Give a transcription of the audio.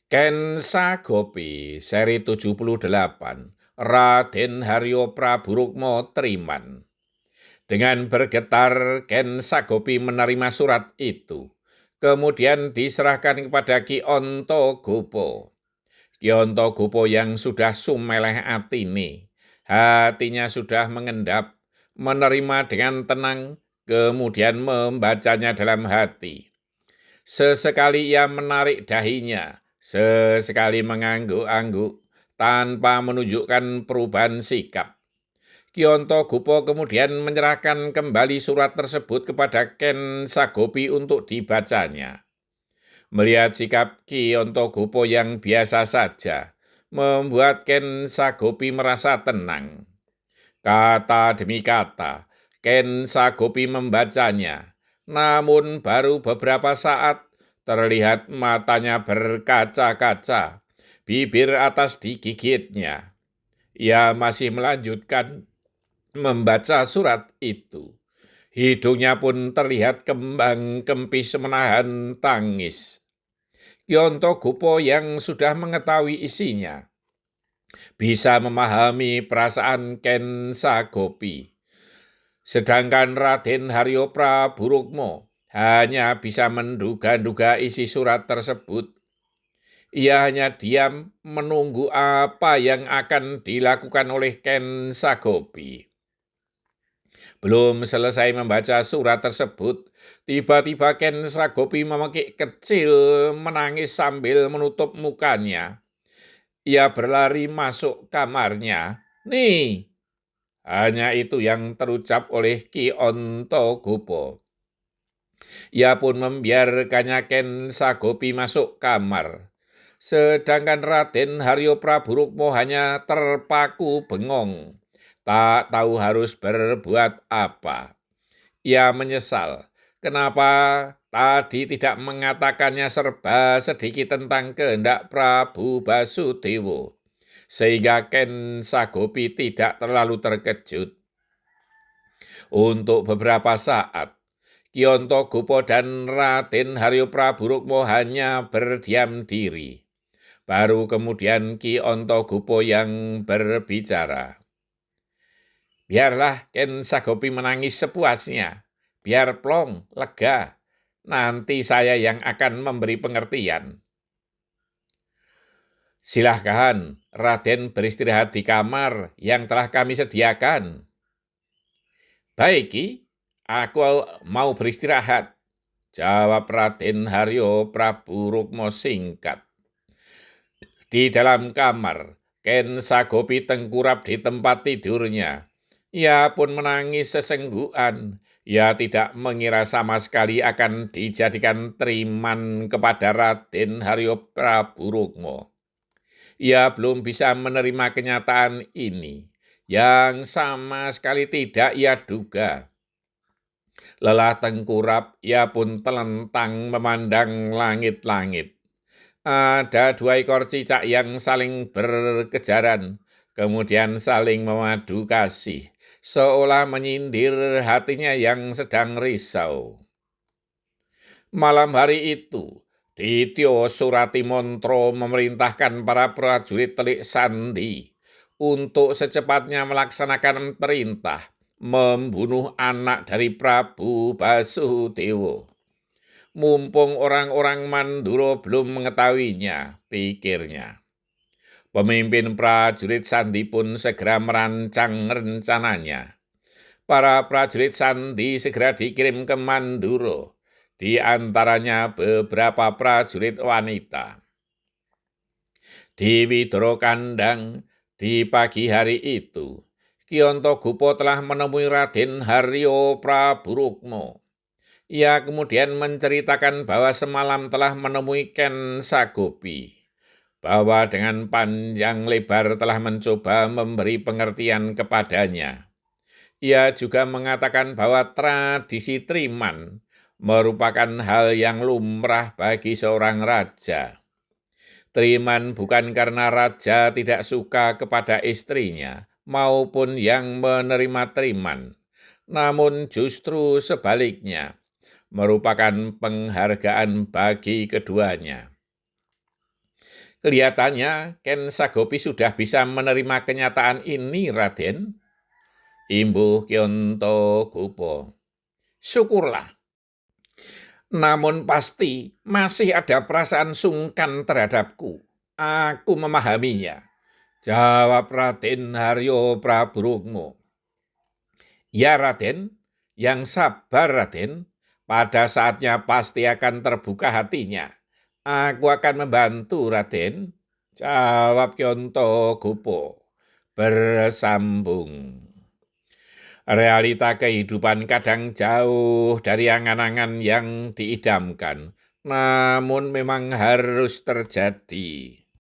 Ken Sagopi seri 78 Raden Haryo Praburukmo Triman. Dengan bergetar Ken Sagopi menerima surat itu. Kemudian diserahkan kepada Ki Ontogopo. Ki Ontogopo yang sudah sumeleh atine, hatinya sudah mengendap, menerima dengan tenang, kemudian membacanya dalam hati. Sesekali ia menarik dahinya, sesekali mengangguk-angguk, tanpa menunjukkan perubahan sikap. Ki Ontogopo kemudian menyerahkan kembali surat tersebut kepada Ken Sagopi untuk dibacanya. Melihat sikap Ki Ontogopo yang biasa saja, membuat Ken Sagopi merasa tenang. Kata demi kata, Ken Sagopi membacanya, namun baru beberapa saat terlihat matanya berkaca-kaca, bibir atas digigitnya. Ia masih melanjutkan membaca surat itu. Hidungnya pun terlihat kembang kempis menahan tangis. Ki Ontogopo yang sudah mengetahui isinya bisa memahami perasaan Ken Sagopi. Sedangkan Raden Haryo Praburukmo hanya bisa menduga-duga isi surat tersebut. Ia hanya diam menunggu apa yang akan dilakukan oleh Ken Sagopi. Belum selesai membaca surat tersebut, tiba-tiba Ken Sagopi memekik kecil menangis sambil menutup mukanya. Ia berlari masuk kamarnya. Nih, hanya itu yang terucap oleh Ki Ontogopo. Ia pun membiarkannya Ken Sagopi masuk kamar. Sedangkan Raden Haryo Praburukmo hanya terpaku bengong, tak tahu harus berbuat apa. Ia menyesal, kenapa tadi tidak mengatakannya serba sedikit tentang kehendak Prabu Basudewo, sehingga Ken Sagopi tidak terlalu terkejut. Untuk beberapa saat, Ki Ontogopo dan Raden Haryo Praburukmo hanya berdiam diri. Baru kemudian Ki Ontogopo yang berbicara. Biarlah Ken Sagopi menangis sepuasnya. Biar plong, lega. Nanti saya yang akan memberi pengertian. Silahkan, Raden beristirahat di kamar yang telah kami sediakan. Baik, Ki, aku mau beristirahat, jawab Raden Haryo Praburukmo singkat. Di dalam kamar, Ken Sagopi tengkurap di tempat tidurnya. Ia pun menangis sesenggukan. Ia tidak mengira sama sekali akan dijadikan triman kepada Raden Haryo Praburukmo. Ia belum bisa menerima kenyataan ini, yang sama sekali tidak ia duga. Lelah tengkurap, ia pun telentang memandang langit-langit. Ada dua ekor cicak yang saling berkejaran, kemudian saling memadu kasih, seolah menyindir hatinya yang sedang risau. Malam hari itu, Dityo Suratimontra memerintahkan para prajurit Telik Sandi untuk secepatnya melaksanakan perintah membunuh anak dari Prabu Basudewo. Mumpung orang-orang Mandura belum mengetahuinya, pikirnya. Pemimpin prajurit Sandi pun segera merancang rencananya. Para prajurit Sandi segera dikirim ke Mandura, di antaranya beberapa prajurit wanita. Di Widoro Kandang, di pagi hari itu, Ki Ontogopo telah menemui Raden Haryo Praburukmo. Ia kemudian menceritakan bahwa semalam telah menemui Ken Sagopi, bahwa dengan panjang lebar telah mencoba memberi pengertian kepadanya. Ia juga mengatakan bahwa tradisi triman merupakan hal yang lumrah bagi seorang raja. Triman bukan karena raja tidak suka kepada istrinya maupun yang menerima triman, namun justru sebaliknya, merupakan penghargaan bagi keduanya. Kelihatannya Ken Sagopi sudah bisa menerima kenyataan ini, Raden. Imbuh Kyontogupho. Syukurlah. Namun pasti masih ada perasaan sungkan terhadapku. Aku memahaminya. Jawab Raden Haryo Praburukmo. Ya Raden, yang sabar Raden. Pada saatnya pasti akan terbuka hatinya. Aku akan membantu Raden. Jawab Kyontogupho. Bersambung. Realita kehidupan kadang jauh dari angan-angan yang diidamkan, namun memang harus terjadi.